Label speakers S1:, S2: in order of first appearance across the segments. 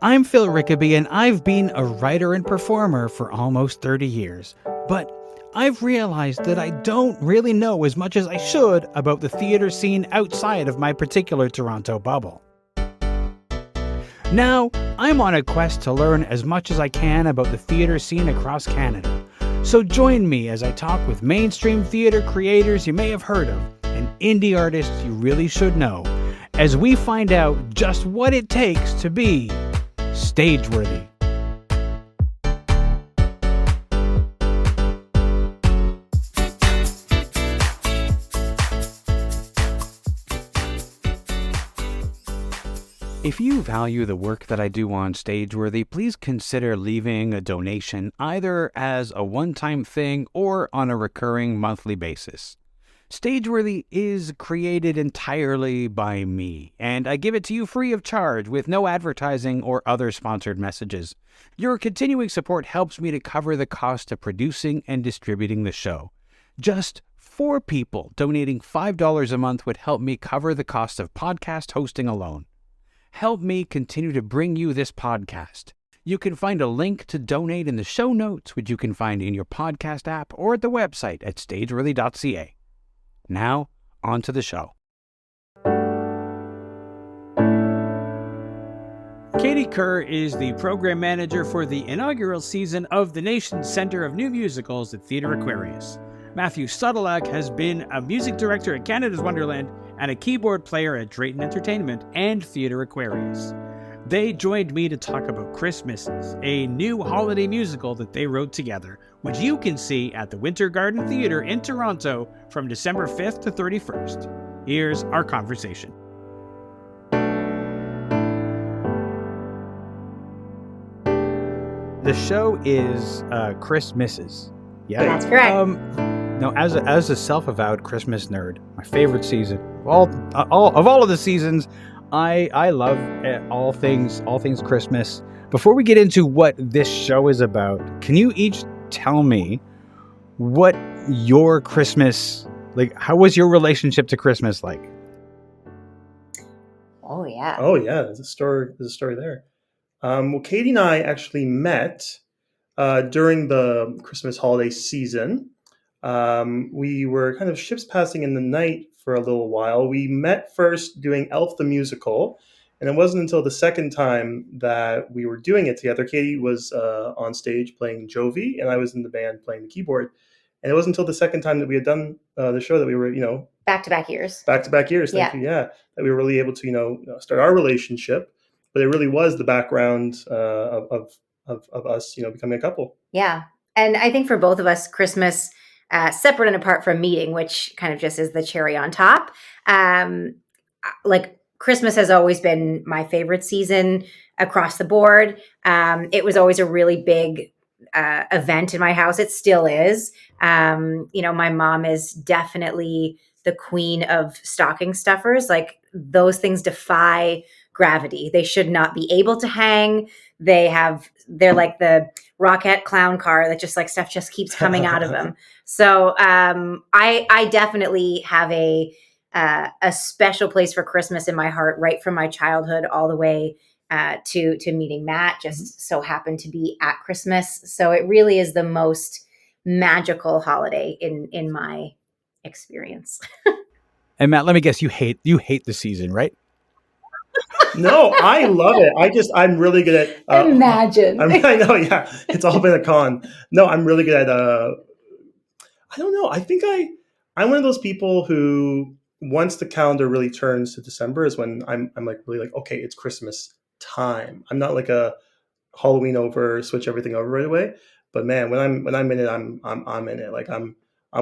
S1: I'm Phil Rickaby, and I've been a writer and performer for almost 30 years. But I've realized that I don't really know as much as I should about the theatre scene outside of my particular Toronto bubble. Now, I'm on a quest to learn as much as I can about the theatre scene across Canada. So join me as I talk with mainstream theatre creators you may have heard of and indie artists you really should know, as we find out just what it takes to be stage-worthy. If you value the work that I do on Stageworthy, please consider leaving a donation either as a one-time thing or on a recurring monthly basis. Stageworthy is created entirely by me, and I give it to you free of charge with no advertising or other sponsored messages. Your continuing support helps me to cover the cost of producing and distributing the show. Just 4 people donating $5 a month would help me cover the cost of podcast hosting alone. Help me continue to bring you this podcast. You can find a link to donate in the show notes, which you can find in your podcast app or at the website at stageworthy.ca. Now, on to the show. Katie Kerr is the program manager for the inaugural season of the Nation's Centre of New Musicals at Theatre Aquarius. Matthew Stodolak has been a music director at Canada's Wonderland and a keyboard player at Drayton Entertainment and Theatre Aquarius. They joined me to talk about Christmases, a new holiday musical that they wrote together, which you can see at the Winter Garden Theatre in Toronto from December 5th to 31st. Here's our conversation. The show is Christmases. Yeah,
S2: that's correct.
S1: Now, as a self-avowed Christmas nerd, my favorite season of all of the seasons, I love all things Christmas. Before we get into what this show is about, can you each tell me what your Christmas, like, how was your relationship to Christmas like?
S2: Oh yeah.
S3: There's a story there. Well, Katie and I actually met during the Christmas holiday season. We were kind of ships passing in the night for a little while. We met first doing Elf the Musical, and it wasn't until the second time that we were doing it together. Katie was on stage playing Jovi, and I was in the band playing the keyboard. And it wasn't until the second time that we had done the show that we were,
S2: back-to-back years.
S3: Back-to-back years, thank you, yeah. That we were really able to, start our relationship. But it really was the background of us, becoming a couple.
S2: Yeah. And I think for both of us, Christmas, separate and apart from meeting, which kind of just is the cherry on top. Like Christmas has always been my favorite season across the board. It was always a really big event in my house. It still is. My mom is definitely the queen of stocking stuffers. Like those things defy gravity. They should not be able to hang. They're like the Rocket clown car that just like stuff just keeps coming out of them. So I definitely have a special place for Christmas in my heart, right from my childhood all the way to meeting Matt. Just so happened to be at Christmas. So it really is the most magical holiday in my experience.
S1: And Matt, let me guess, you hate the season, right?
S3: No, I love it. I'm really good at...
S2: Imagine.
S3: I know, yeah. It's all been a con. No, I'm really good at... I don't know. I think I'm one of those people who, once the calendar really turns to December, is when I'm like really like, okay, it's Christmas time. I'm not like a Halloween over, switch everything over right away. But man, when I'm in it, I'm in it. Like I'm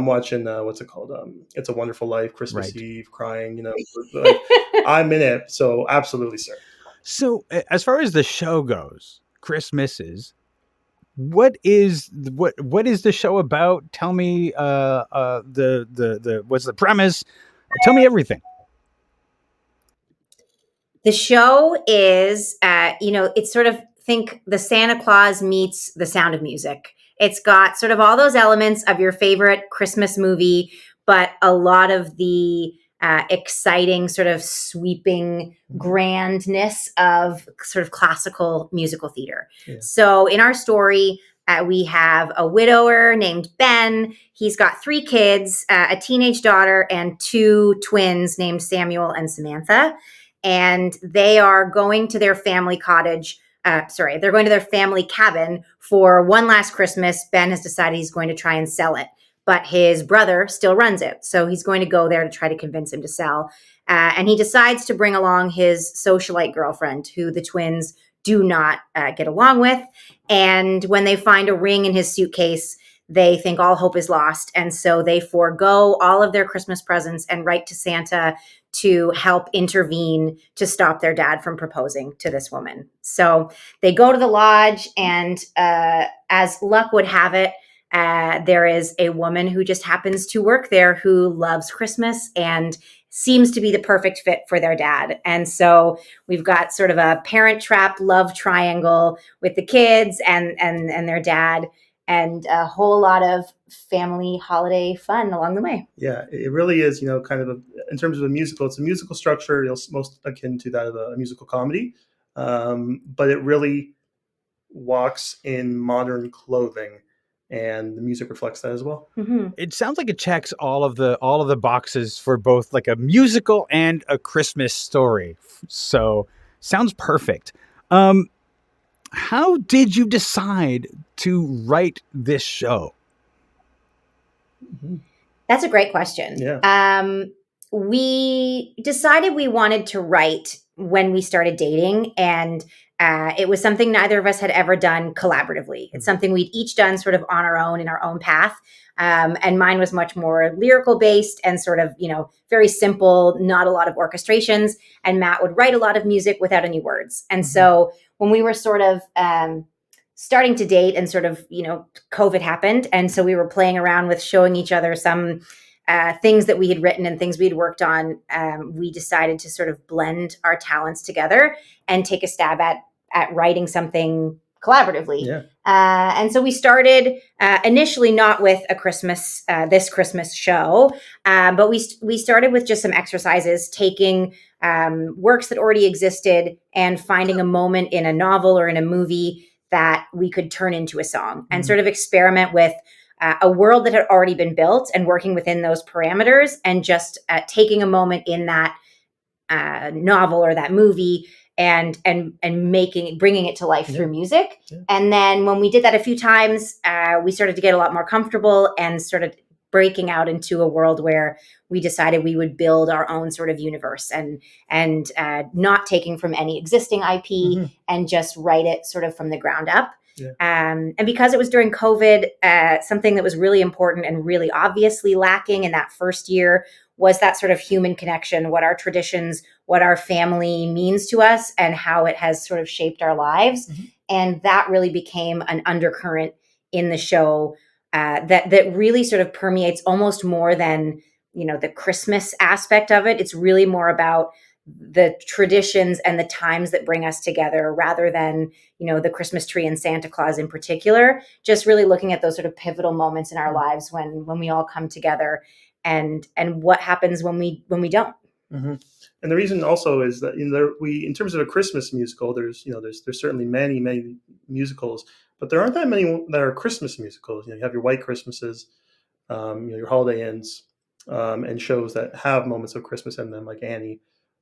S3: watching what's it called? It's a Wonderful Life, Christmas Eve, crying. Like, I'm in it. So absolutely, sir.
S1: So as far as the show goes, Christmases, what is the show about? Tell me the what's the premise? Tell me everything.
S2: The show is, it's sort of, think the Santa Claus meets The Sound of Music. It's got sort of all those elements of your favorite Christmas movie, but a lot of the exciting, sort of sweeping grandness of sort of classical musical theater.
S3: Yeah.
S2: So in our story, we have a widower named Ben. He's got 3 kids, a teenage daughter, and 2 twins named Samuel and Samantha. And they are going to their family cottage. They're going to their family cabin for one last Christmas. Ben has decided he's going to try and sell it, but his brother still runs it. So he's going to go there to try to convince him to sell. And he decides to bring along his socialite girlfriend, who the twins do not get along with. And when they find a ring in his suitcase, they think all hope is lost. And so they forego all of their Christmas presents and write to Santa to help intervene to stop their dad from proposing to this woman. So they go to the lodge, and as luck would have it, there is a woman who just happens to work there who loves Christmas and seems to be the perfect fit for their dad. And so we've got sort of a parent trap love triangle with the kids and their dad, and a whole lot of family holiday fun along the way.
S3: Yeah, it really is, kind of in terms of a musical, it's a musical structure, most akin to that of a musical comedy. But it really walks in modern clothing, and the music reflects that as well.
S2: Mm-hmm.
S1: It sounds like it checks all of the boxes for both like a musical and a Christmas story. So sounds perfect. How did you decide to write this show?
S2: That's a great question.
S3: Yeah.
S2: We decided we wanted to write when we started dating, and it was something neither of us had ever done collaboratively. It's something we'd each done sort of on our own in our own path. And mine was much more lyrical based and sort of, very simple, not a lot of orchestrations. And Matt would write a lot of music without any words. And so when we were sort of starting to date and sort of, COVID happened. And so we were playing around with showing each other some things that we had written and things we had worked on. We decided to sort of blend our talents together and take a stab at writing something collaboratively.
S3: Yeah.
S2: And so we started initially not with a this Christmas show, but we started with just some exercises, taking works that already existed and finding a moment in a novel or in a movie that we could turn into a song and sort of experiment with a world that had already been built and working within those parameters, and just taking a moment in that novel or that movie and bringing it to life through music. Yeah. And then when we did that a few times, we started to get a lot more comfortable and started breaking out into a world where we decided we would build our own sort of universe and not taking from any existing IP and just write it sort of from the ground up. Yeah. And because it was during COVID, something that was really important and really obviously lacking in that first year was that sort of human connection, what our traditions, what our family means to us, and how it has sort of shaped our lives. And that really became an undercurrent in the show that really sort of permeates almost more than, the Christmas aspect of it. It's really more about the traditions and the times that bring us together rather than, the Christmas tree and Santa Claus in particular, just really looking at those sort of pivotal moments in our lives when we all come together and what happens when we don't.
S3: And the reason also is that in terms of a Christmas musical, there's certainly many musicals, but there aren't that many that are Christmas musicals. You have your White Christmases, your Holiday Inns, and shows that have moments of Christmas in them, like Annie.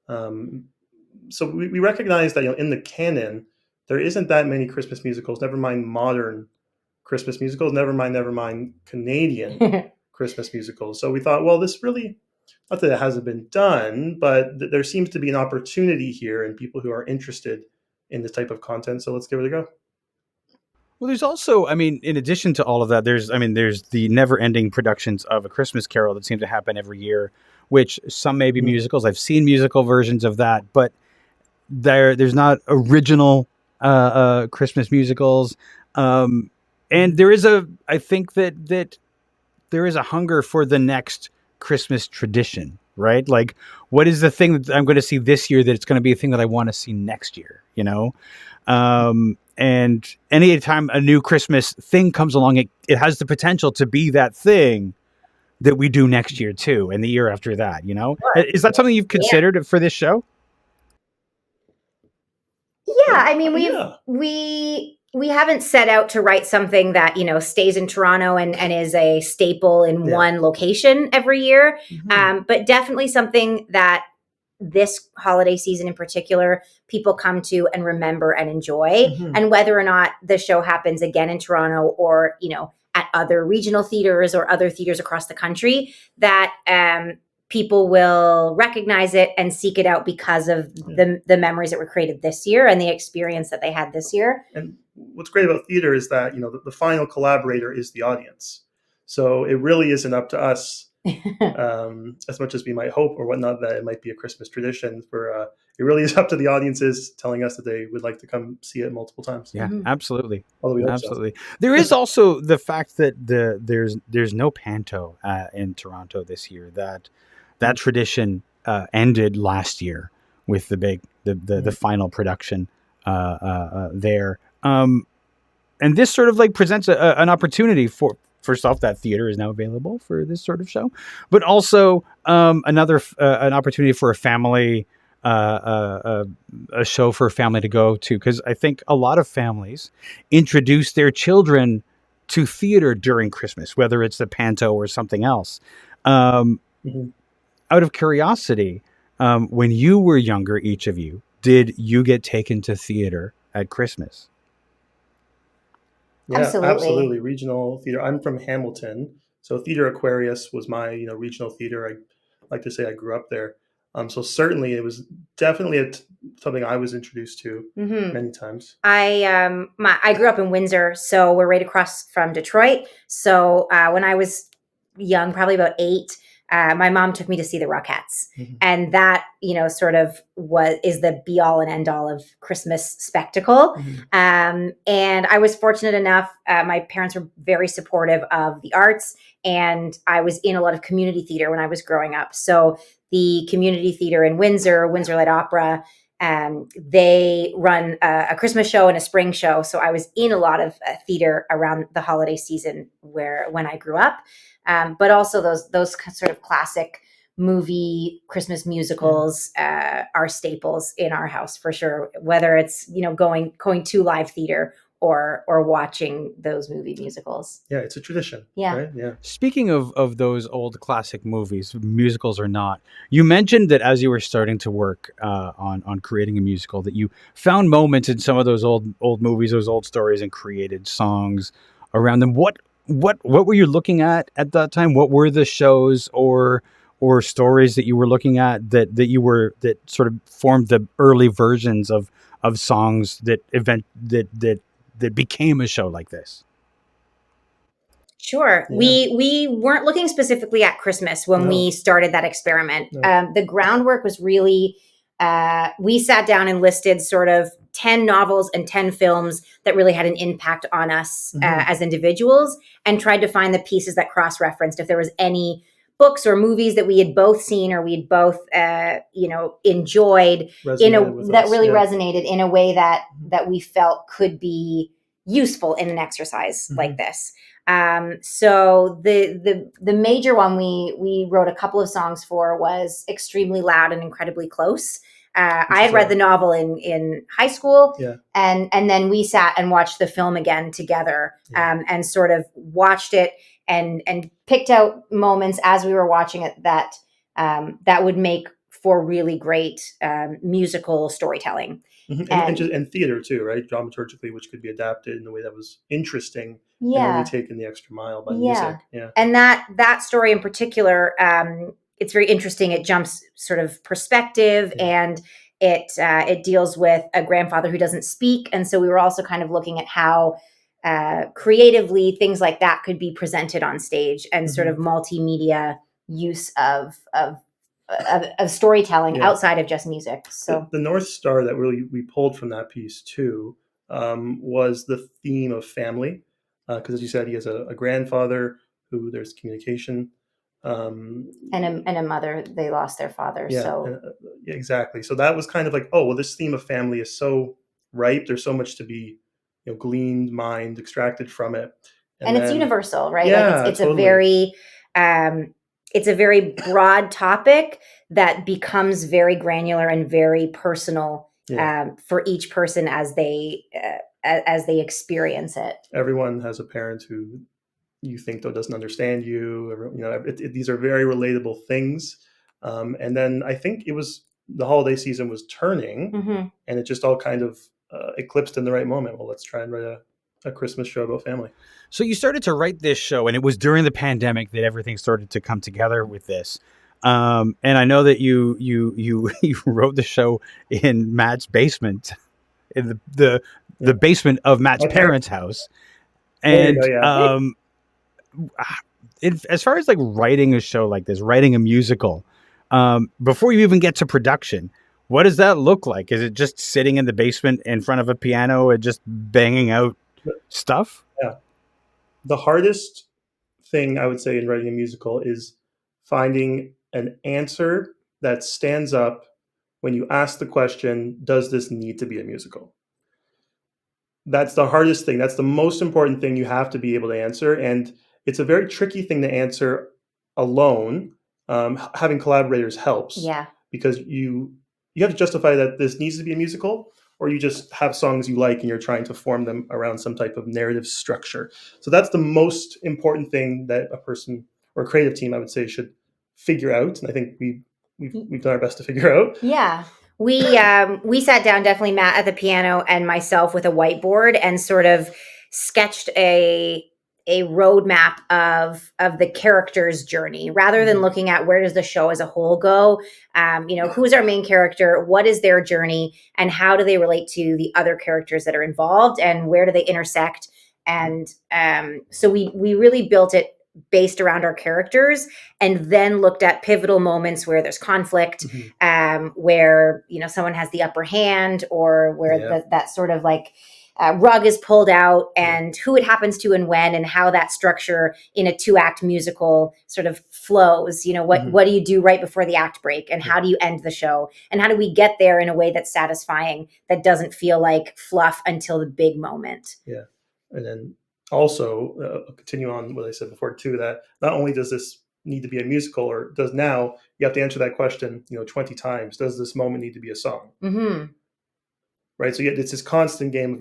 S3: So we recognize that in the canon there isn't that many Christmas musicals. Never mind modern Christmas musicals. Never mind Canadian Christmas musicals. So we thought, well, this really, not that it hasn't been done, but there seems to be an opportunity here in people who are interested in this type of content. So let's give it a go.
S1: Well, there's also, in addition to all of that, there's the never-ending productions of A Christmas Carol that seem to happen every year, which some may be musicals. I've seen musical versions of that, but there's not original Christmas musicals. And there is I think that there is a hunger for the next Christmas tradition, right? Like, what is the thing that I'm going to see this year that it's going to be a thing that I want to see next year, And anytime a new Christmas thing comes along, it has the potential to be that thing. that we do next year too, and the year after that.
S2: Sure.
S1: Is that something you've considered for this show?
S2: Yeah, I mean,
S3: Yeah.
S2: we haven't set out to write something that stays in Toronto and is a staple in one location every year, but definitely something that this holiday season in particular people come to and remember and enjoy. And whether or not the show happens again in Toronto or at other regional theaters or other theaters across the country, that people will recognize it and seek it out because of the memories that were created this year and the experience that they had this year.
S3: And what's great about theater is that the final collaborator is the audience, so it really isn't up to us as much as we might hope or whatnot that it might be a Christmas tradition. It really is up to the audiences telling us that they would like to come see it multiple times.
S1: Yeah, absolutely.
S3: Although we hope
S1: Absolutely. There is also the fact that there's no panto in Toronto this year. That tradition ended last year with the final production there. And this sort of like presents an opportunity for, first off, that theater is now available for this sort of show, but also an opportunity for a family, a show for a family to go to, because I think a lot of families introduce their children to theater during Christmas, whether it's the panto or something else. Out of curiosity, when you were younger, each of you, did you get taken to theater at Christmas?
S3: Yeah, absolutely. Regional theater. I'm from Hamilton, so Theater Aquarius was my regional theater. I like to say I grew up there. So certainly it was definitely something I was introduced to many times.
S2: I grew up in Windsor, so we're right across from Detroit. So when I was young, probably about 8, my mom took me to see the Rockettes, and that sort of is the be all and end all of Christmas spectacle. And I was fortunate enough; my parents were very supportive of the arts, and I was in a lot of community theater when I was growing up. So the community theater in Windsor Light Opera, they run a Christmas show and a spring show. So I was in a lot of theater around the holiday season when I grew up. But also those sort of classic movie Christmas musicals are staples in our house for sure. Whether it's going to live theater or watching those movie musicals.
S3: Yeah, it's a tradition.
S2: Yeah.
S3: Right? Yeah.
S1: Speaking of those old classic movies, musicals or not, you mentioned that as you were starting to work on creating a musical, that you found moments in some of those old movies, those old stories, and created songs around them. What were you looking at that time? What were the shows or stories that you were looking at that sort of formed the early versions of songs that became a show like this?
S2: Sure. Yeah. We weren't looking specifically at Christmas when we started that experiment. No. The groundwork was really, we sat down and listed sort of 10 novels and 10 films that really had an impact on us as individuals, and tried to find the pieces that cross-referenced. If there was any books or movies that we had both seen or we had both, enjoyed that really resonated in a way that we felt could be useful in an exercise like this. So the major one we wrote a couple of songs for was Extremely Loud and Incredibly Close. I had read the novel in high school, and then we sat and watched the film again together, and sort of watched it and picked out moments as we were watching it that would make for really great musical storytelling.
S3: And theater too, right? Dramaturgically, which could be adapted in a way that was interesting and really taken the extra mile by music. Yeah.
S2: And that story in particular, it's very interesting. It jumps sort of perspective, and it deals with a grandfather who doesn't speak. And so we were also kind of looking at how creatively things like that could be presented on stage, and sort of multimedia use of storytelling outside of just music. So
S3: the North Star that really we pulled from that piece too was the theme of family, because as you said, he has a grandfather who there's communication,
S2: and a mother, they lost their father.
S3: Exactly. So that was kind of like, oh well, this theme of family is so ripe. There's so much to be gleaned, mined, extracted from it,
S2: and it's universal, right?
S3: Yeah,
S2: like it's
S3: totally.
S2: a very It's a very broad topic that becomes very granular and very personal for each person as they experience it.
S3: Everyone has a parent who you think though doesn't understand you. These are very relatable things. And then I think it was the holiday season was turning, and it just all kind of eclipsed in the right moment. Well, let's try and write a Christmas show about family.
S1: So you started to write this show, and it was during the pandemic that everything started to come together with this. And I know that you wrote the show in Matt's basement, in the basement of Matt's parents' house. And as far as like writing a show like this, writing a musical, before you even get to production, what does that look like? Is it just sitting in the basement in front of a piano and just banging out stuff?
S3: Yeah. The hardest thing I would say in writing a musical is finding an answer that stands up when you ask the question, does this need to be a musical? That's the hardest thing. That's the most important thing you have to be able to answer. And it's a very tricky thing to answer alone. Having collaborators helps.
S2: Yeah.
S3: Because you have to justify that this needs to be a musical, or you just have songs you like and you're trying to form them around some type of narrative structure. So that's the most important thing that a person or a creative team, I would say, should figure out. And I think we've done our best to figure out.
S2: Yeah. We sat down, definitely Matt at the piano and myself with a whiteboard, and sort of sketched a roadmap of the character's journey, rather than looking at where does the show as a whole go. Who's our main character? What is their journey? And how do they relate to the other characters that are involved? And where do they intersect? And so we really built it based around our characters, and then looked at pivotal moments where there's conflict, where someone has the upper hand, or where that sort of like rug is pulled out, and who it happens to and when, and how that structure in a 2-act musical sort of flows. What do you do right before the act break, and how do you end the show, and how do we get there in a way that's satisfying, that doesn't feel like fluff until the big moment.
S3: Yeah. And then also continue on what I said before too, that not only does this need to be a musical, or does now, you have to answer that question 20 times. Does this moment need to be a song? Right. So it's this constant game of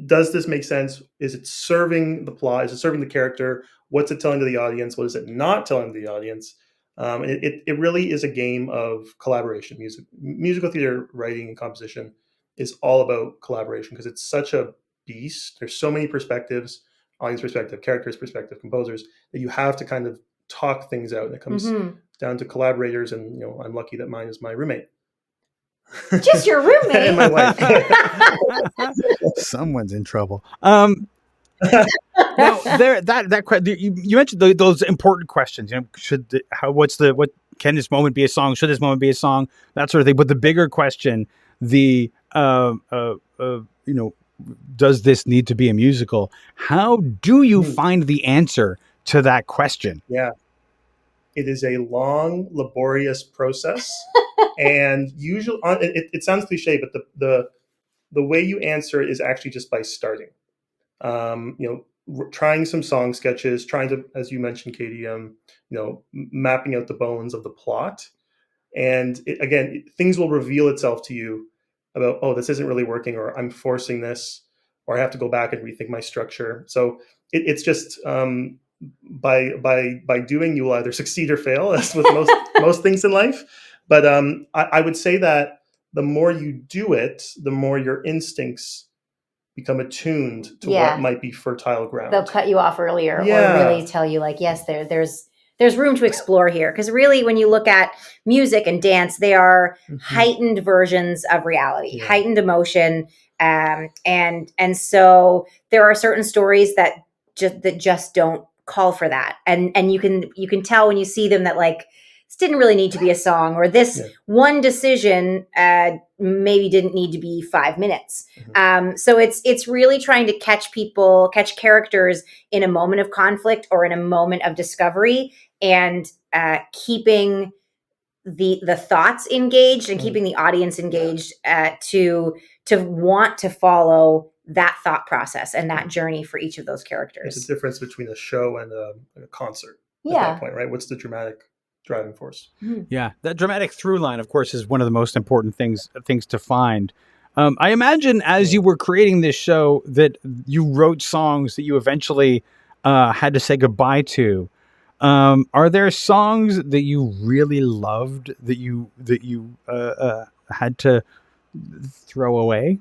S3: does this make sense? Is it serving the plot? Is it serving the character? What's it telling to the audience? What is it not telling to the audience? It really is a game of collaboration. Musical theater writing and composition is all about collaboration, because it's such a beast. There's so many perspectives: audience perspective, characters perspective, composers, that you have to kind of talk things out. And it comes down to collaborators. And I'm lucky that mine is my roommate.
S2: Just your roommate?
S3: And my wife.
S1: Someone's in trouble. Now, you mentioned those important questions. What can this moment be a song? Should this moment be a song? That sort of thing. But the bigger question, does this need to be a musical? How do you find the answer to that question?
S3: Yeah, it is a long, laborious process. And usually, it sounds cliche, but the way you answer it is actually just by starting. Trying some song sketches, trying to, as you mentioned, Katie, mapping out the bones of the plot. And again, things will reveal itself to you about, oh, this isn't really working, or I'm forcing this, or I have to go back and rethink my structure. So it's just by doing, you will either succeed or fail, as with most things in life. But I would say that the more you do it, the more your instincts become attuned to what might be fertile ground.
S2: They'll cut you off earlier, or really tell you like, yes, there's room to explore here. Because really, when you look at music and dance, they are heightened versions of reality, heightened emotion. And so there are certain stories that just don't call for that. And you can tell when you see them that like, this didn't really need to be a song, or this one decision maybe didn't need to be 5 minutes. So it's really trying to catch characters in a moment of conflict or in a moment of discovery, and keeping the thoughts engaged and keeping the audience engaged to want to follow that thought process and that journey for each of those characters.
S3: There's a difference between a show and a concert. at that
S2: Yeah.
S3: point, right? What's the dramatic driving force?
S1: Yeah, that dramatic through line, of course, is one of the most important things to find. I imagine as you were creating this show that you wrote songs that you eventually had to say goodbye to. Are there songs that you really loved that you had to throw away?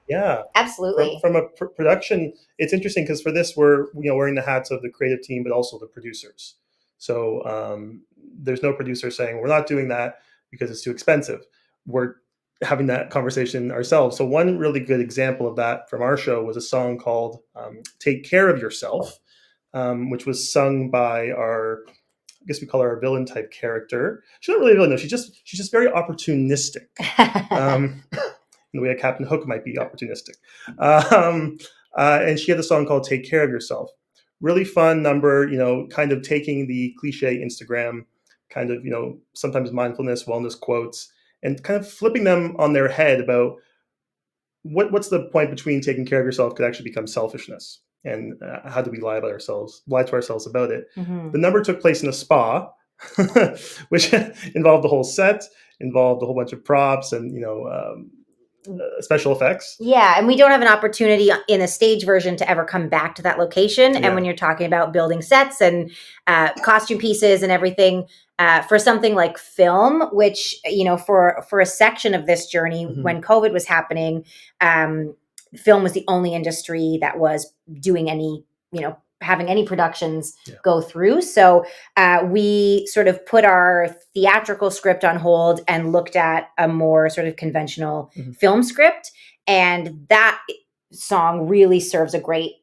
S3: Yeah.
S2: Absolutely.
S3: From a production, it's interesting because for this we're wearing the hats of the creative team, but also the producers. So there's no producer saying we're not doing that because it's too expensive. We're having that conversation ourselves. So one really good example of that from our show was a song called "Take Care of Yourself," which was sung by our, I guess we call her a villain type character. She's not really a villain, no. She's just very opportunistic. In the way a Captain Hook might be opportunistic. Um, and she had a song called "Take Care of Yourself." Really fun number, kind of taking the cliche Instagram kind of, sometimes mindfulness, wellness quotes, and kind of flipping them on their head about what's the point between taking care of yourself could actually become selfishness, and how do we lie to ourselves about it.
S2: Mhm.
S3: The number took place in a spa, which involved the whole set, involved a whole bunch of props and special effects.
S2: Yeah, and we don't have an opportunity in a stage version to ever come back to that location. And when you're talking about building sets and costume pieces and everything, for something like film, which for a section of this journey when COVID was happening, film was the only industry that was doing any having any productions go through. So we sort of put our theatrical script on hold and looked at a more sort of conventional film script. And that song really serves a great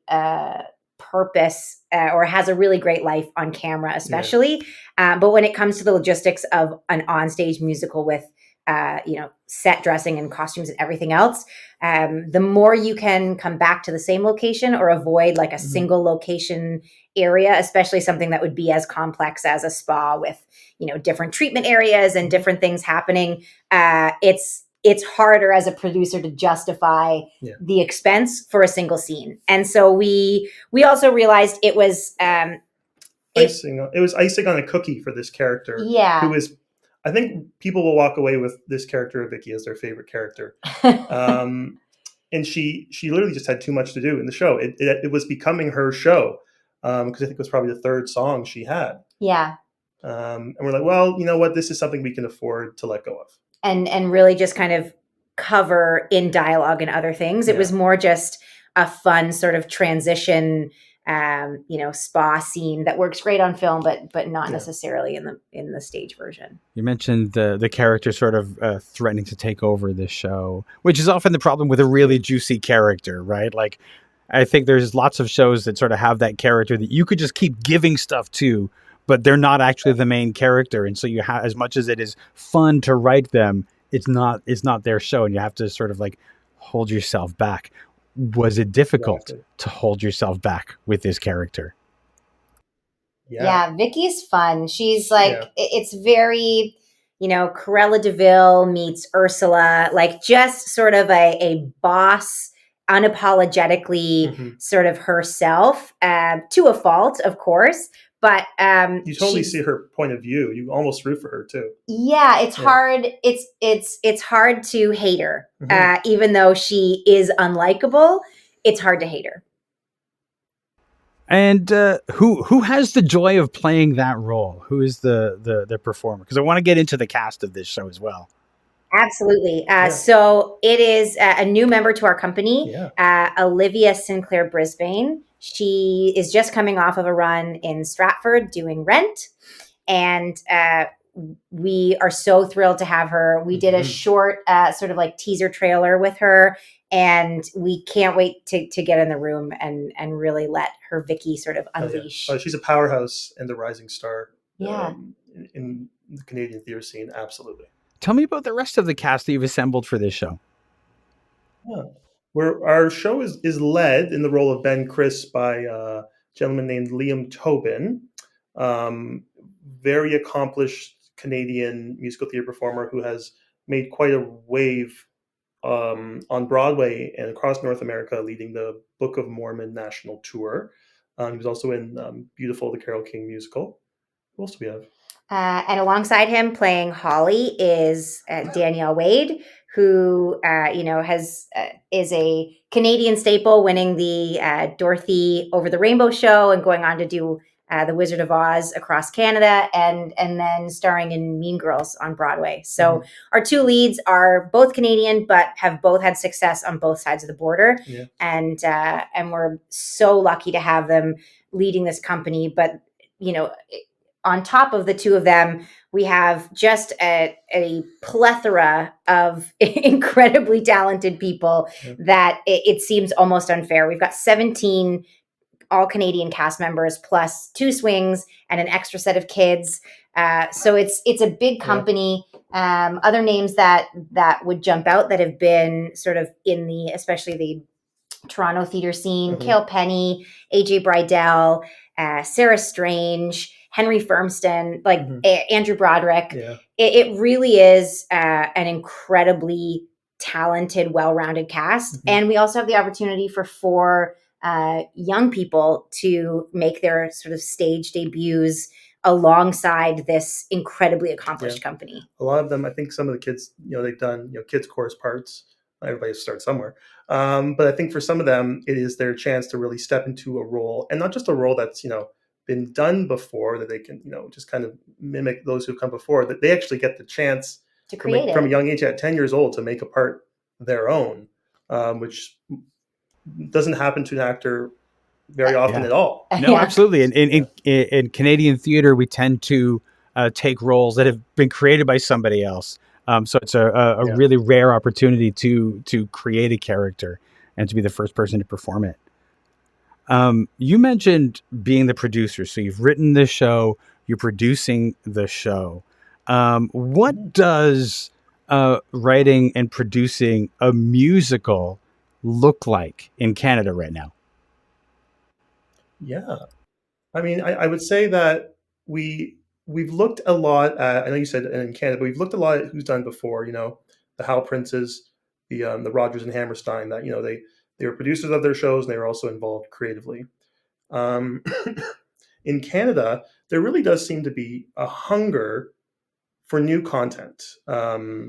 S2: purpose or has a really great life on camera, especially. But when it comes to the logistics of an onstage musical with set dressing and costumes and everything else, the more you can come back to the same location or avoid like a single location area, especially something that would be as complex as a spa with different treatment areas and different things happening, it's harder as a producer to justify the expense for a single scene. And so we also realized it was
S3: icing on a cookie for this character, who is, I think people will walk away with this character of Vicky as their favorite character. And she literally just had too much to do in the show. It was becoming her show, because I think it was probably the third song she had. And we're like, well, you know what? This is something we can afford to let go of.
S2: And really just kind of cover in dialogue and other things. It was more just a fun sort of transition, spa scene that works great on film, but not necessarily in the stage version.
S1: You mentioned the character sort of threatening to take over this show, which is often the problem with a really juicy character, right? Like, I think there's lots of shows that sort of have that character that you could just keep giving stuff to, but they're not actually the main character. And so you have, as much as it is fun to write them, it's not their show, and you have to sort of like hold yourself back. Was it difficult to hold yourself back with this character?
S2: Yeah, Vicky's fun. She's like, it's very, Cruella de Vil meets Ursula, like just sort of a boss, unapologetically sort of herself, to a fault, of course. But
S3: you totally see her point of view. You almost root for her too.
S2: Yeah, it's hard. It's hard to hate her, even though she is unlikable. It's hard to hate her.
S1: And who has the joy of playing that role? Who is the performer? Because I want to get into the cast of this show as well.
S2: Absolutely. So it is a new member to our company, Olivia Sinclair Brisbane. She is just coming off of a run in Stratford doing Rent. And we are so thrilled to have her. We did a short sort of like teaser trailer with her, and we can't wait to get in the room and really let her Vicky sort of unleash.
S3: She's a powerhouse and a rising star in the Canadian theater scene. Absolutely.
S1: Tell me about the rest of the cast that you've assembled for this show.
S3: Where our show is led in the role of Ben Chris by a gentleman named Liam Tobin, very accomplished Canadian musical theater performer who has made quite a wave on Broadway and across North America, leading the Book of Mormon national tour. He was also in Beautiful, the Carole King musical. Who else do we have?
S2: And alongside him playing Holly is Danielle Wade, who is a Canadian staple, winning the Dorothy Over the Rainbow show and going on to do The Wizard of Oz across Canada, and then starring in Mean Girls on Broadway. So our two leads are both Canadian, but have both had success on both sides of the border, and we're so lucky to have them leading this company. But on top of the two of them, we have just a plethora of incredibly talented people that it seems almost unfair. We've got 17 all Canadian cast members plus 2 swings and an extra set of kids. So it's a big company. Other names that would jump out that have been sort of in especially the Toronto theater scene: Cale Penny, AJ Bridell, Sarah Strange, Henry Firmston, Andrew Broderick. It really is an incredibly talented, well-rounded cast. And we also have the opportunity for 4 young people to make their sort of stage debuts alongside this incredibly accomplished company.
S3: A lot of them, I think some of the kids, they've done, kids chorus parts. Everybody starts somewhere. But I think for some of them, it is their chance to really step into a role, and not just a role that's, been done before, that they can, just kind of mimic those who've come before, that they actually get the chance
S2: to create
S3: from a young age, at 10 years old, to make a part their own, which doesn't happen to an actor very often at all.
S1: No, absolutely. In Canadian theater, we tend to take roles that have been created by somebody else. So it's a really rare opportunity to create a character and to be the first person to perform it. You mentioned being the producer. So you've written this show, you're producing the show. What does writing and producing a musical look like in Canada right now?
S3: Yeah. I mean, I would say that we've looked a lot at, I know you said in Canada, but we've looked a lot at who's done before, the Hal Princes, the Rogers and Hammerstein, that, they were producers of their shows, and they were also involved creatively. In Canada, there really does seem to be a hunger for new content. Actually,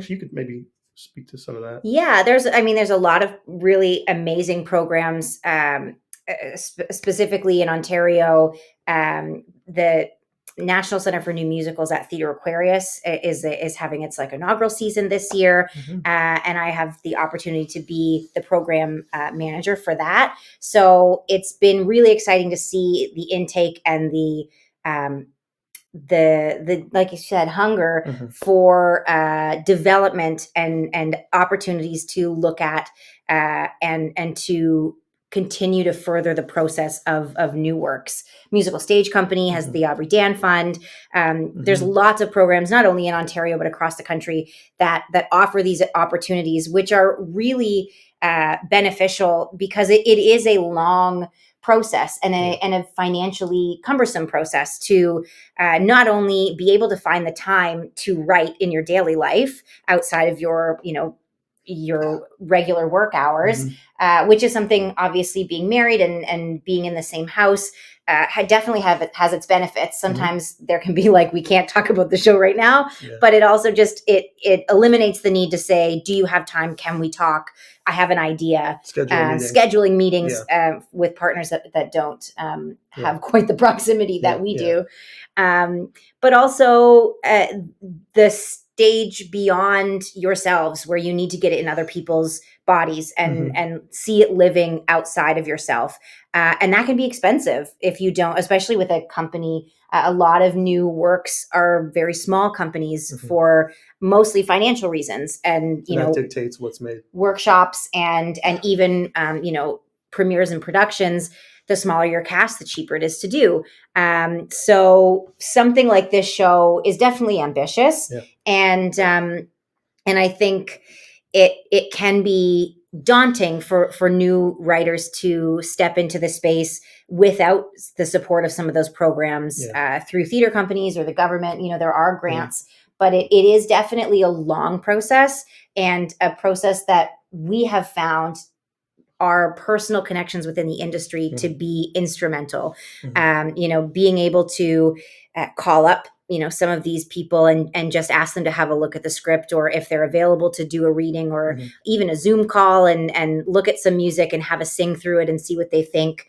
S3: you could maybe speak to some of that.
S2: Yeah, there's a lot of really amazing programs, specifically in Ontario. The National Center for New Musicals at Theatre Aquarius is having its inaugural season this year, and I have the opportunity to be the program manager for that. So it's been really exciting to see the intake and the like you said, hunger for development and opportunities to look at and to continue to further the process of new works. Musical Stage Company has the Aubrey Dan Fund. There's lots of programs, not only in Ontario, but across the country that offer these opportunities, which are really beneficial because it is a long process and a financially cumbersome process to not only be able to find the time to write in your daily life outside of your regular work hours, which is something, obviously, being married and being in the same house definitely has its benefits. Sometimes there can be we can't talk about the show right now, but it also just it eliminates the need to say, do you have time? Can we talk? I have an idea. Scheduling meetings with partners that don't have quite the proximity that we do. But also the stage beyond yourselves, where you need to get it in other people's bodies and see it living outside of yourself. And that can be expensive if you don't, especially with a company. A lot of new works are very small companies for mostly financial reasons. And,
S3: that dictates what's made.
S2: Workshops and even, premieres and productions. The smaller your cast, the cheaper it is to do. So something like this show is definitely ambitious. And I think it can be daunting for new writers to step into the space without the support of some of those programs through theater companies or the government. There are grants, but it is definitely a long process, and a process that we have found our personal connections within the industry to be instrumental.
S3: Mhm.
S2: Being able to call up, some of these people and just ask them to have a look at the script, or if they're available to do a reading, or
S3: Mhm.
S2: even a Zoom call and look at some music and have a sing through it and see what they think.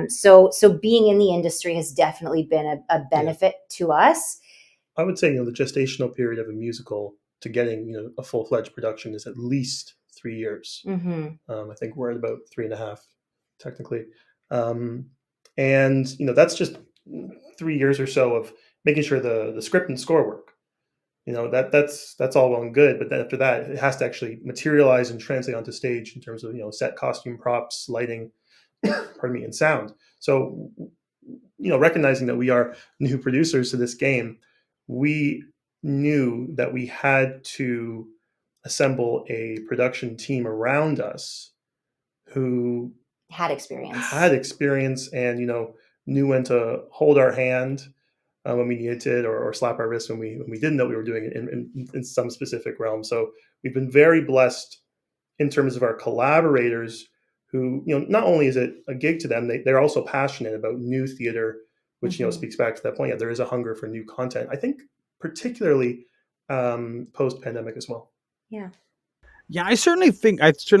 S2: So being in the industry has definitely been a benefit to us.
S3: I would say, the gestational period of a musical to getting, a full-fledged production is at least 3 years.
S2: Mm-hmm.
S3: I think we're at about 3.5, technically. Um, and, that's just 3 years or so of making sure the script and score work. That's all well and good, but then after that, it has to actually materialize and translate onto stage in terms of, set, costume, props, lighting, pardon me, and sound. So, recognizing that we are new producers to this game, we knew that we had to assemble a production team around us who
S2: Had experience.
S3: had experience and, knew when to hold our hand when we needed it, or slap our wrist when we didn't know we were doing it in some specific realm. So we've been very blessed in terms of our collaborators who, not only is it a gig to them, they're also passionate about new theater, which, speaks back to that point. Yeah, there is a hunger for new content. I think particularly post-pandemic as well.
S2: Yeah.
S1: Yeah, I certainly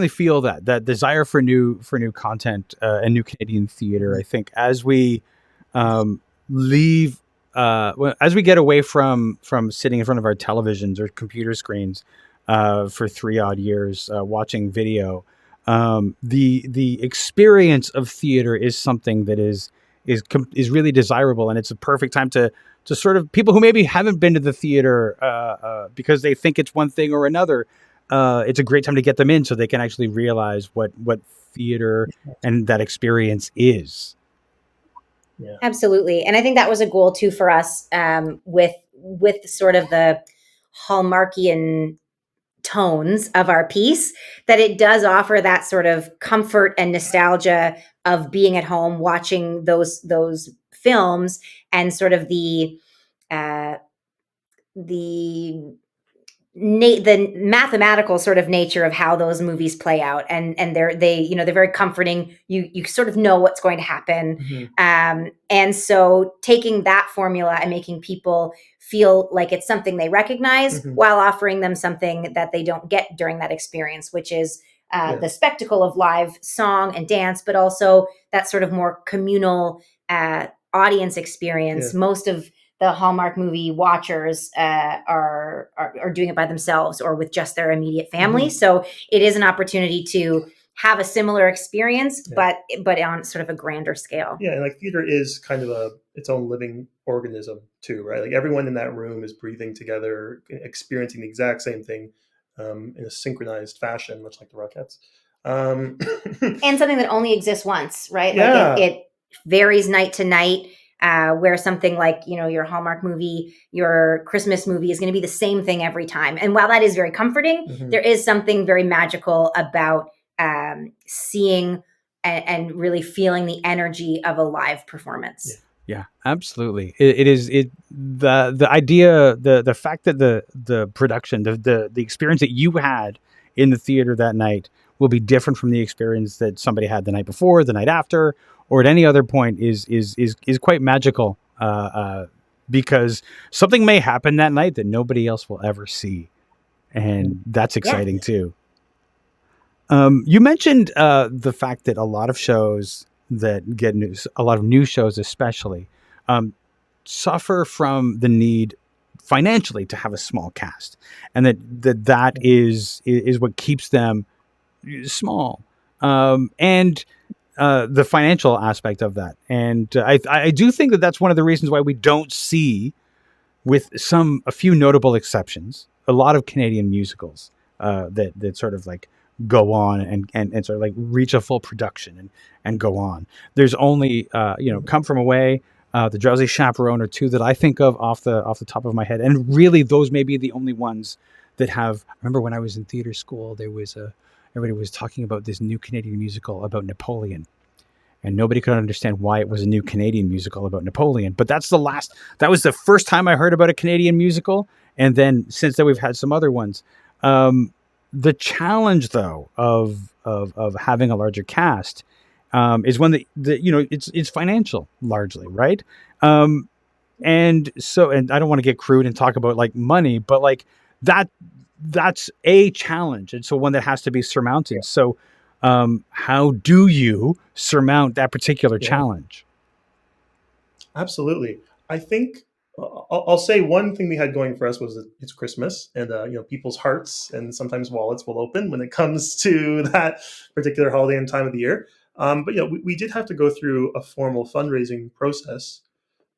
S1: feel that desire for new content and new Canadian theater. I think as we leave, as we get away from sitting in front of our televisions or computer screens for 3 odd years watching video, the experience of theater is something that is really desirable, and it's a perfect time to sort of people who maybe haven't been to the theater because they think it's one thing or another. It's a great time to get them in so they can actually realize what theater and that experience is.
S3: Yeah.
S2: Absolutely. And I think that was a goal too for us, with sort of the Hallmarkian tones of our piece, that it does offer that sort of comfort and nostalgia of being at home watching those films, and sort of uh, the the mathematical sort of nature of how those movies play out, and they're very comforting. You sort of know what's going to happen. And so taking that formula and making people feel like it's something they recognize, while offering them something that they don't get during that experience, which is the spectacle of live song and dance, but also that sort of more communal audience experience. Most of the Hallmark movie watchers are doing it by themselves or with just their immediate family. So it is an opportunity to have a similar experience, but on sort of a grander scale.
S3: Yeah, and like theater is kind of its own living organism too, right? Like everyone in that room is breathing together, experiencing the exact same thing in a synchronized fashion, much like the Rockettes.
S2: And something that only exists once, right?
S3: Yeah.
S2: Like it varies night to night. Where something like, your Hallmark movie, your Christmas movie is going to be the same thing every time. And while that is very comforting, there is something very magical about seeing and really feeling the energy of a live performance.
S1: Yeah, absolutely. It is the idea, the fact that the production, the experience that you had in the theater that night will be different from the experience that somebody had the night before, the night after, or at any other point is quite magical. Because something may happen that night that nobody else will ever see, and that's exciting too. You mentioned the fact that a lot of shows that get news, a lot of new shows especially, suffer from the need financially to have a small cast, and that is what keeps them small. And the financial aspect of that, and I do think that that's one of the reasons why we don't see, with a few notable exceptions, a lot of Canadian musicals that sort of like go on and sort of like reach a full production and go on. There's only Come From Away, The Drowsy Chaperone, or two that I think of off the top of my head, and really those may be the only ones that have. I remember when I was in theater school, everybody was talking about this new Canadian musical about Napoleon. And nobody could understand why it was a new Canadian musical about Napoleon. But that was the first time I heard about a Canadian musical. And then since then we've had some other ones. The challenge, though, of of having a larger cast is one that it's financial largely, right? And so, and I don't want to get crude and talk about like money, but like that that's a challenge, and so one that has to be surmounted. So how do you surmount that particular challenge?
S3: Absolutely. I think I'll say one thing we had going for us was that it's Christmas, and people's hearts and sometimes wallets will open when it comes to that particular holiday and time of the year. But we did have to go through a formal fundraising process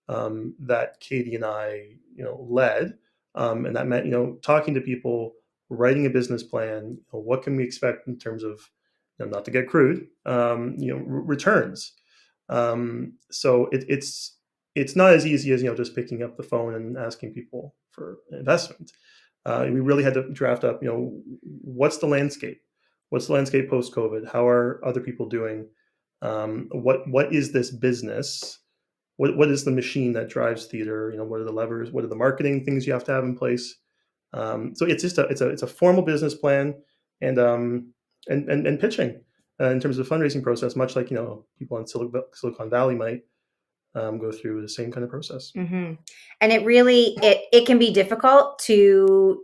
S3: that Katie and I led, and that meant talking to people, writing a business plan. What can we expect in terms of, not to get crude, returns. So it's not as easy as just picking up the phone and asking people for investment. We really had to draft up, what's the landscape? What's the landscape post COVID? How are other people doing? What is this business? What is the machine that drives theater? What are the levers? What are the marketing things you have to have in place? So it's just it's a formal business plan, and pitching in terms of the fundraising process, much like people in Silicon Valley might go through the same kind of process.
S2: Mm-hmm. And it really it can be difficult to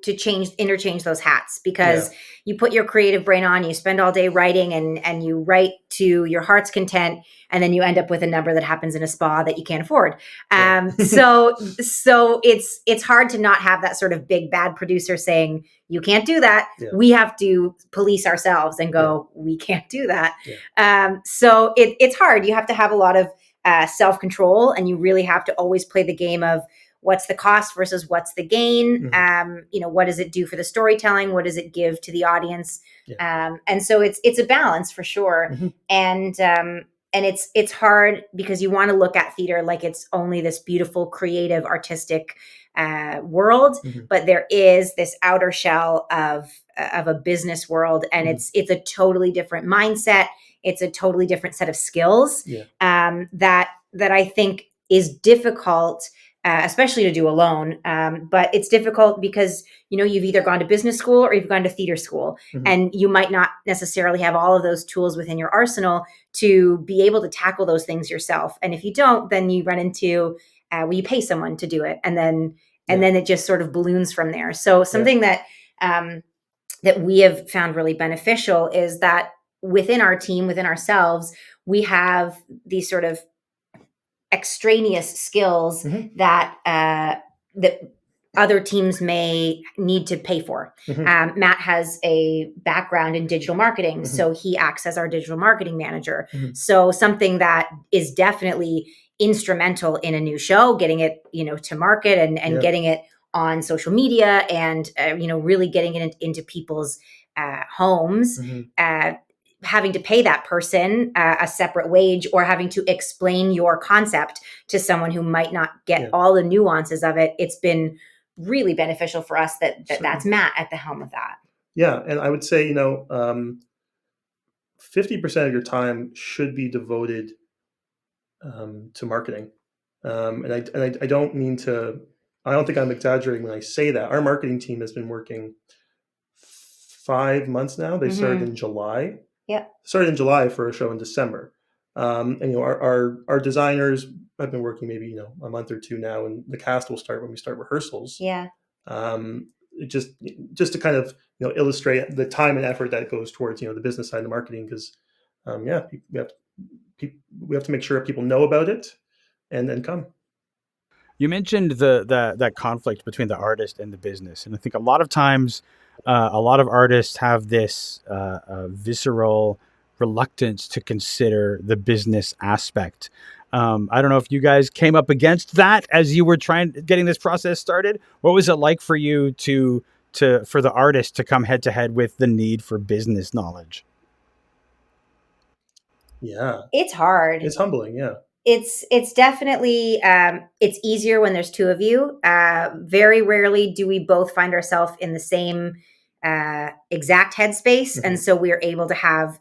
S2: interchange those hats, because you put your creative brain on, you spend all day writing, and you write to your heart's content, and then you end up with a number that happens in a spa that you can't afford. So it's hard to not have that sort of big bad producer saying, you can't do that. We have to police ourselves and go, we can't do that. So it's hard. You have to have a lot of self-control, and you really have to always play the game of what's the cost versus what's the gain. What does it do for the storytelling? What does it give to the audience? And so it's a balance for sure. And it's hard because you want to look at theater like it's only this beautiful, creative, artistic world, but there is this outer shell of a business world, and it's a totally different mindset. It's a totally different set of skills that I think is difficult, especially to do alone. But it's difficult because, you've either gone to business school or you've gone to theater school, and you might not necessarily have all of those tools within your arsenal to be able to tackle those things yourself. And if you don't, then you run into, you pay someone to do it. And then it just sort of balloons from there. So something that we have found really beneficial is that within our team, within ourselves, we have these sort of extraneous skills that other teams may need to pay for. Matt has a background in digital marketing, so he acts as our digital marketing manager. So something that is definitely instrumental in a new show, getting it, to market and getting it on social media, and really getting it into people's homes. Having to pay that person a separate wage, or having to explain your concept to someone who might not get all the nuances of it. It's been really beneficial for us that's Matt at the helm of that.
S3: Yeah. And I would say, 50% of your time should be devoted to marketing. And I don't mean to, I don't think I'm exaggerating when I say that. Our marketing team has been working 5 months now. They started in July. Started in July for a show in December. And our designers have been working maybe a month or two now, and the cast will start when we start rehearsals. Just to kind of illustrate the time and effort that goes towards the business side of the marketing, because we have to make sure people know about it and then come.
S1: You mentioned that conflict between the artist and the business, and I think a lot of times, a lot of artists have this visceral reluctance to consider the business aspect. I don't know if you guys came up against that as you were getting this process started. What was it like for you for the artist to come head to head with the need for business knowledge?
S3: Yeah,
S2: it's hard.
S3: It's humbling. Yeah.
S2: It's definitely, it's easier when there's two of you. Very rarely do we both find ourselves in the same exact headspace. And so we're able to have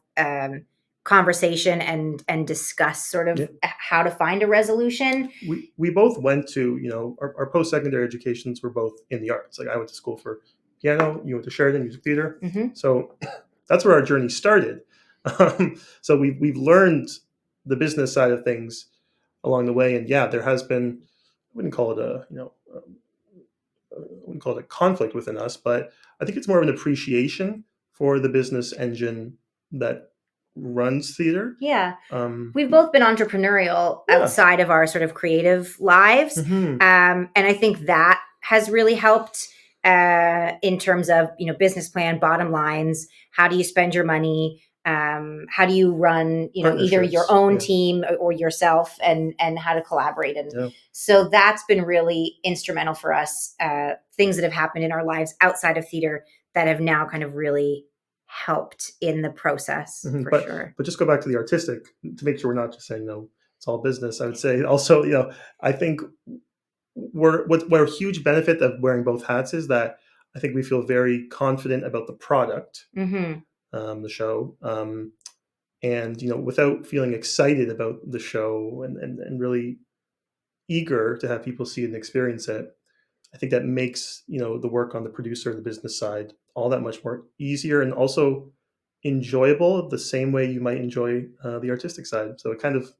S2: conversation and discuss sort of how to find a resolution.
S3: We both went to, our post-secondary educations were both in the arts. Like, I went to school for piano, you went to Sheridan Music Theater. So that's where our journey started. So we've learned the business side of things along the way, and yeah, there has been, I wouldn't call it a, I wouldn't call it a conflict within us, but I think it's more of an appreciation for the business engine that runs theater.
S2: Yeah.
S3: Um,
S2: We've both been entrepreneurial
S3: Yeah.
S2: outside of our sort of creative lives.
S3: mhm.
S2: And I think that has really helped in terms of, business plan, bottom lines. How do you spend your money? How do you run, either your
S3: Partnerships,
S2: own
S3: yeah.
S2: team or yourself, and how to collaborate. And
S3: Yeah.
S2: so that's been really instrumental for us. Things that have happened in our lives outside of theater that have now kind of really helped in the process,
S3: Mhm.
S2: for
S3: But
S2: sure.
S3: just go back to the artistic to make sure we're not just saying no, it's all business. I would say also, I think what a huge benefit of wearing both hats is that I think we feel very confident about the product,
S2: Mm-hmm.
S3: the show, and without feeling excited about the show and really eager to have people see it and experience it. I think that makes the work on the producer and the business side all that much more easier and also enjoyable the same way you might enjoy the artistic side. So it kind of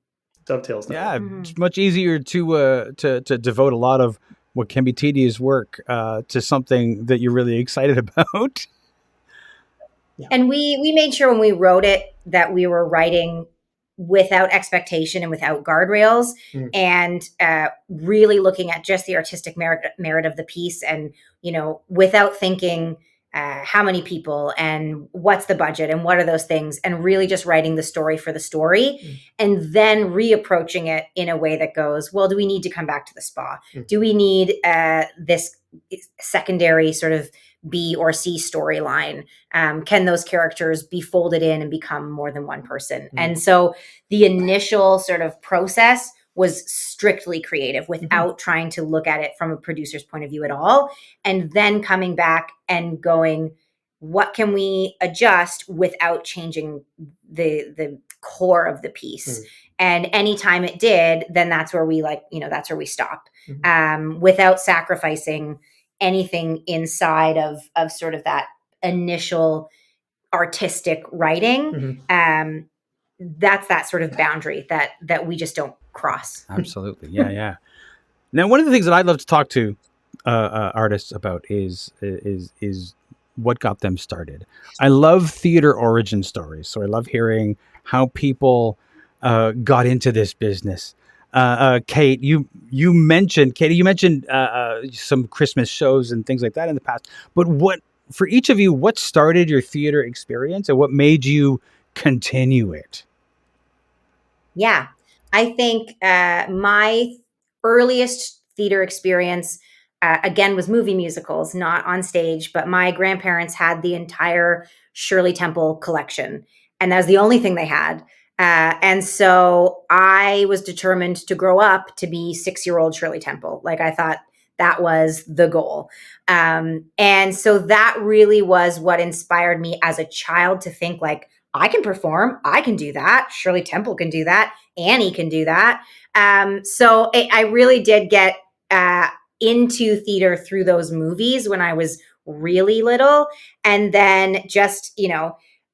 S3: dovetails that way.
S1: Yeah,
S2: Mm-hmm.
S1: it's much easier to devote a lot of what can be tedious work to something that you're really excited about.
S2: And we made sure when we wrote it that we were writing without expectation and without guardrails,
S3: Mm.
S2: and really looking at just the artistic merit of the piece, and without thinking how many people and what's the budget and what are those things, and really just writing the story for the story.
S3: Mm.
S2: And then reapproaching it in a way that goes, well, do we need to come back to the spa?
S3: Mm.
S2: Do we need this secondary sort of B or C storyline? Can those characters be folded in and become more than one person?
S3: Mm.
S2: And so the initial sort of process was strictly creative without trying to look at it from a producer's point of view at all. And then coming back and going, what can we adjust without changing the core of the piece?
S3: Mm.
S2: And anytime it did, then that's where that's where we stop,
S3: Mhm.
S2: without sacrificing anything inside of sort of that initial artistic writing.
S3: Mhm.
S2: That's that sort of boundary that we just don't cross.
S1: Absolutely, yeah. Now, one of the things that I'd love to talk to artists about is what got them started. I love theater origin stories, so I love hearing how people got into this business. Kate, you mentioned some Christmas shows and things like that in the past. But what for each of you, what started your theater experience and what made you continue it?
S2: Yeah, I think my earliest theater experience, again, was movie musicals, not on stage, but my grandparents had the entire Shirley Temple collection, and that was the only thing they had. And so I was determined to grow up to be 6-year-old Shirley Temple. Like, I thought that was the goal. And so that really was what inspired me as a child to think, like, I can perform. I can do that. Shirley Temple can do that. Annie can do that. I really did get into theater through those movies when I was really little. And then just,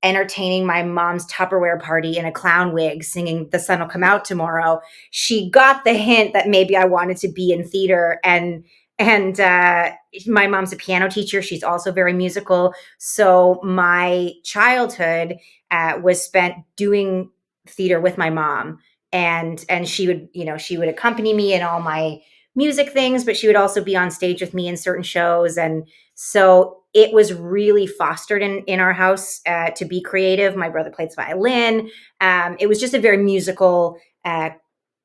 S2: entertaining my mom's Tupperware party in a clown wig singing The Sun Will Come Out Tomorrow. She got the hint that maybe I wanted to be in theater. And my mom's a piano teacher. She's also very musical. So my childhood was spent doing theater with my mom, and she would accompany me in all my music things, but she would also be on stage with me in certain shows. And so it was really fostered in our house to be creative. My brother plays violin. It was just a very musical,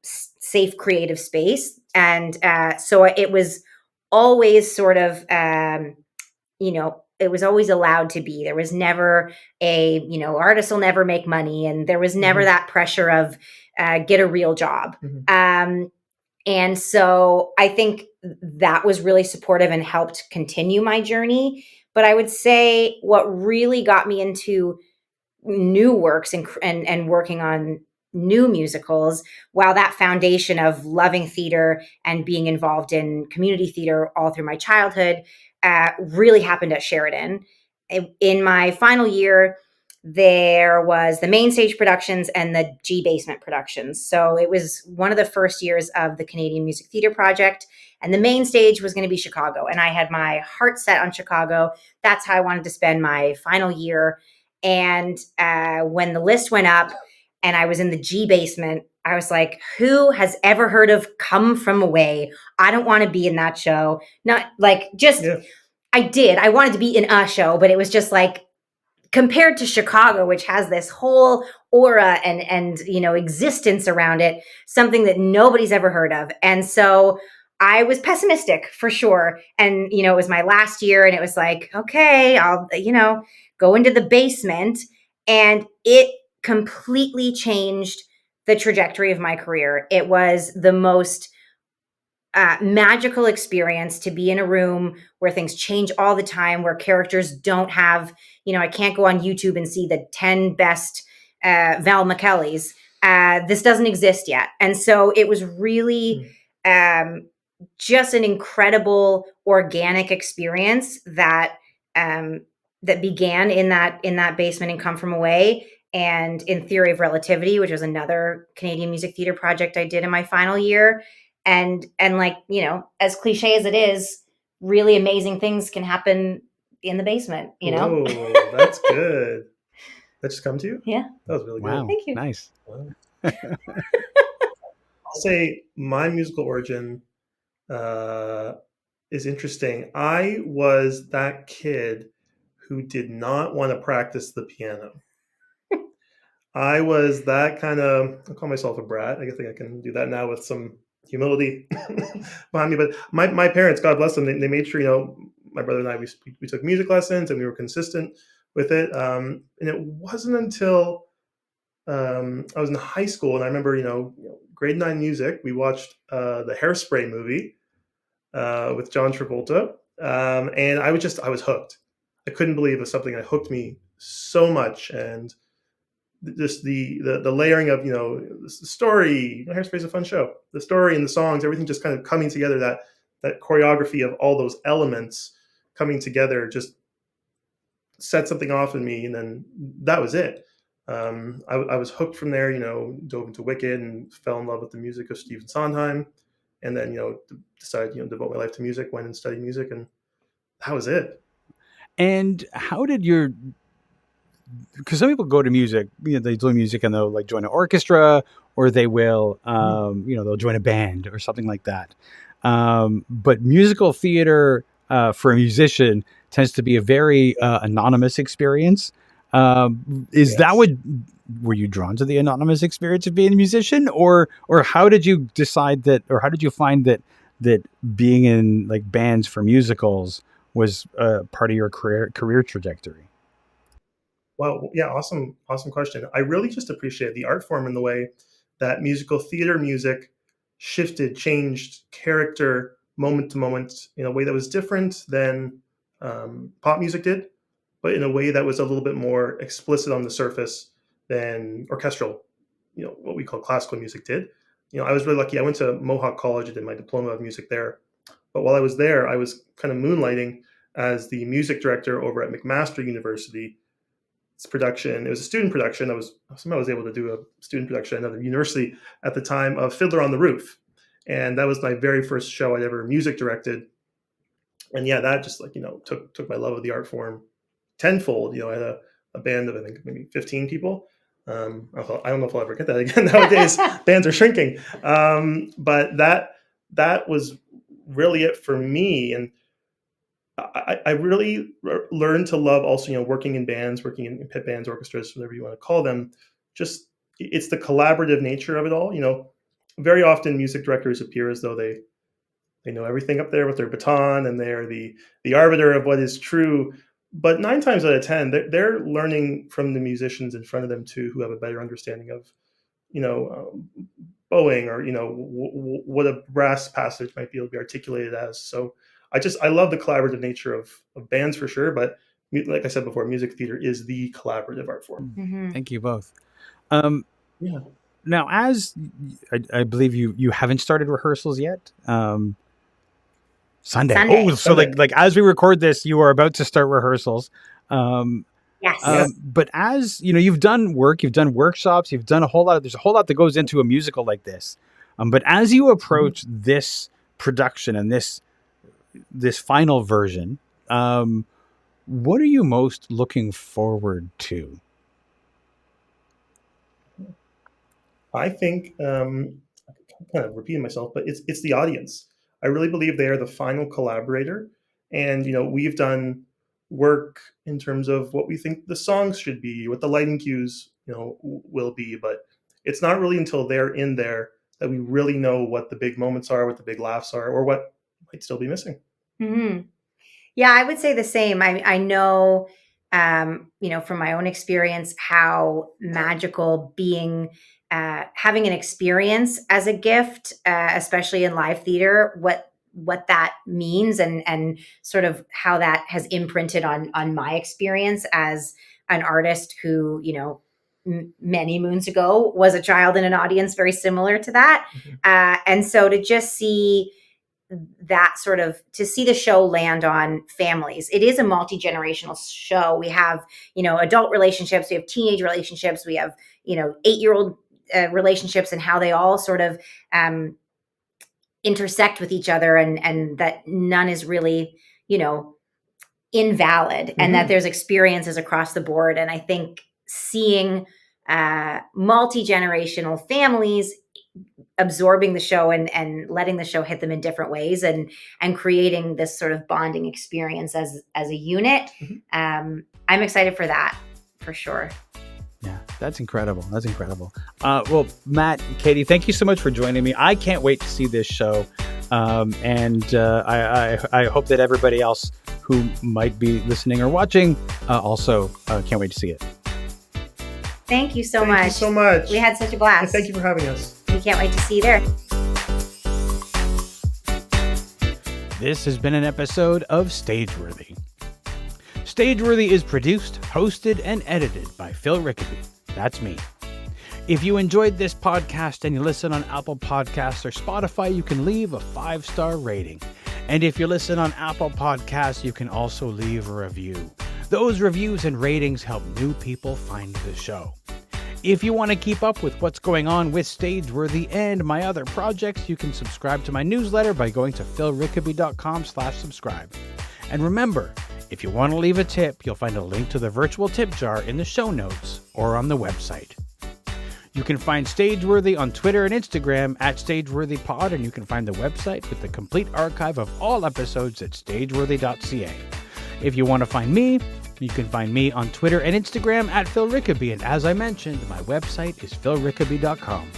S2: safe, creative space. And so it was always sort of it was always allowed to be. There was never artists will never make money. And there was never that pressure of get a real job. And so I think that was really supportive and helped continue my journey. But I would say what really got me into new works and working on new musicals, while that foundation of loving theater and being involved in community theater all through my childhood really happened at Sheridan. In my final year, there was the main stage productions and the G basement productions. So it was one of the first years of the Canadian Music Theatre Project. And the main stage was going to be Chicago. And I had my heart set on Chicago. That's how I wanted to spend my final year. And when the list went up and I was in the G basement, I was like, who has ever heard of Come From Away? I don't want to be in that show. Not like just,
S3: Yeah.
S2: I did. I wanted to be in a show, but it was just like, compared to Chicago, which has this whole aura and existence around it, something that nobody's ever heard of. And so I was pessimistic for sure. And it was my last year, and it was like, okay, I'll go into the basement, and it completely changed the trajectory of my career. It was the most magical experience to be in a room where things change all the time, where characters don't have, I can't go on YouTube and see the 10 best Val McKellys. This doesn't exist yet. And so it was really just an incredible organic experience that that began in that basement and Come From Away, and in Theory of Relativity, which was another Canadian Music Theatre project I did in my final year. And like, as cliche as it is, really amazing things can happen in the basement,
S3: Whoa, that's good. That just come to you?
S2: Yeah.
S3: That was really
S1: Wow.
S3: good.
S2: Thank you.
S1: Nice.
S3: Wow. I'll say my musical origin is interesting. I was that kid who did not want to practice the piano. I was that kind of, I call myself a brat. I think I can do that now with some humility behind me. But my parents, God bless them, they made sure, my brother and I, we took music lessons and we were consistent with it. And it wasn't until I was in high school, and I remember, grade 9 music, we watched the Hairspray movie with John Travolta. And I was hooked. I couldn't believe it was something that hooked me so much. And just the layering of the story. Hairspray is a fun show. The story and the songs, everything just kind of coming together. That choreography of all those elements coming together just set something off in me, and then that was it. I was hooked from there. Dove into Wicked and fell in love with the music of Stephen Sondheim, and then decided devote my life to music. Went and studied music, and that was it.
S1: And how did because some people go to music, they join music and they'll like join an orchestra, or they will, they'll join a band or something like that. But musical theater for a musician tends to be a very anonymous experience. Is that what, were you drawn to the anonymous experience of being a musician, or how did you decide that, or how did you find that being in like bands for musicals was part of your career trajectory?
S3: Well, yeah, awesome question. I really just appreciate the art form in the way that musical theater music changed character moment to moment in a way that was different than pop music did, but in a way that was a little bit more explicit on the surface than orchestral, what we call classical music did. I was really lucky. I went to Mohawk College and did my diploma of music there. But while I was there, I was kind of moonlighting as the music director over at McMaster University. Production. It was a student production. I was able to do a student production at another university at the time of Fiddler on the Roof, and that was my very first show I'd ever music directed. And yeah, that just took my love of the art form tenfold. I had a band of I think maybe 15 people. I don't know if I'll ever get that again. Nowadays, bands are shrinking. But that was really it for me. And I really learned to love also, working in bands, working in pit bands, orchestras, whatever you want to call them. Just it's the collaborative nature of it all. Very often music directors appear as though they know everything up there with their baton, and they're the arbiter of what is true. But 9 times out of 10, they're learning from the musicians in front of them too, who have a better understanding of, bowing, or what a brass passage might be able to be articulated as. So I love the collaborative nature of bands for sure, but like I said before, music theater is the collaborative art form.
S2: Mm-hmm.
S1: Thank you both. Now, as I believe you haven't started rehearsals yet. Sunday. Oh, so
S3: Sunday.
S1: like as we record this, you are about to start rehearsals.
S2: Yes.
S1: But as you know, you've done work, you've done workshops, you've done a whole lot. There's a whole lot that goes into a musical like this. But as you approach this production and this final version, what are you most looking forward to?
S3: I think I'm kind of repeating myself, but it's the audience. I really believe they are the final collaborator, and we've done work in terms of what we think the songs should be, what the lighting cues will be, but it's not really until they're in there that we really know what the big moments are, what the big laughs are, or what might still be missing.
S2: Mm-hmm. Yeah, I would say the same. I know, from my own experience, how magical being, having an experience as a gift, especially in live theater, what that means, and sort of how that has imprinted on my experience as an artist who, many moons ago was a child in an audience very similar to that. And so to just see that sort of, to see the show land on families. It is a multi-generational show. We have, adult relationships, we have teenage relationships, we have, 8-year-old relationships, and how they all sort of intersect with each other, and that none is really, invalid, and that there's experiences across the board. And I think seeing multi-generational families absorbing the show and letting the show hit them in different ways, and creating this sort of bonding experience as a unit. I'm excited for that, for sure.
S1: Yeah, that's incredible. Well, Matt, Katie, thank you so much for joining me. I can't wait to see this show. And I hope that everybody else who might be listening or watching also can't wait to see it.
S2: Thank you so much.
S3: Thank you so much.
S2: We had such a blast.
S3: And thank you for having us.
S2: We can't wait to see you there.
S1: This has been an episode of Stageworthy. Stageworthy is produced, hosted, and edited by Phil Rickaby. That's me. If you enjoyed this podcast and you listen on Apple Podcasts or Spotify, you can leave a 5-star rating. And if you listen on Apple Podcasts, you can also leave a review. Those reviews and ratings help new people find the show. If you want to keep up with what's going on with Stageworthy and my other projects, you can subscribe to my newsletter by going to philrickaby.com/subscribe. And remember, if you want to leave a tip, you'll find a link to the virtual tip jar in the show notes or on the website. You can find Stageworthy on Twitter and Instagram at StageworthyPod, and you can find the website with the complete archive of all episodes at stageworthy.ca. If you want to find me, you can find me on Twitter and Instagram at Phil Rickaby, and as I mentioned, my website is philrickaby.com.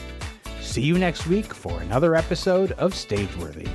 S1: See you next week for another episode of Stageworthy.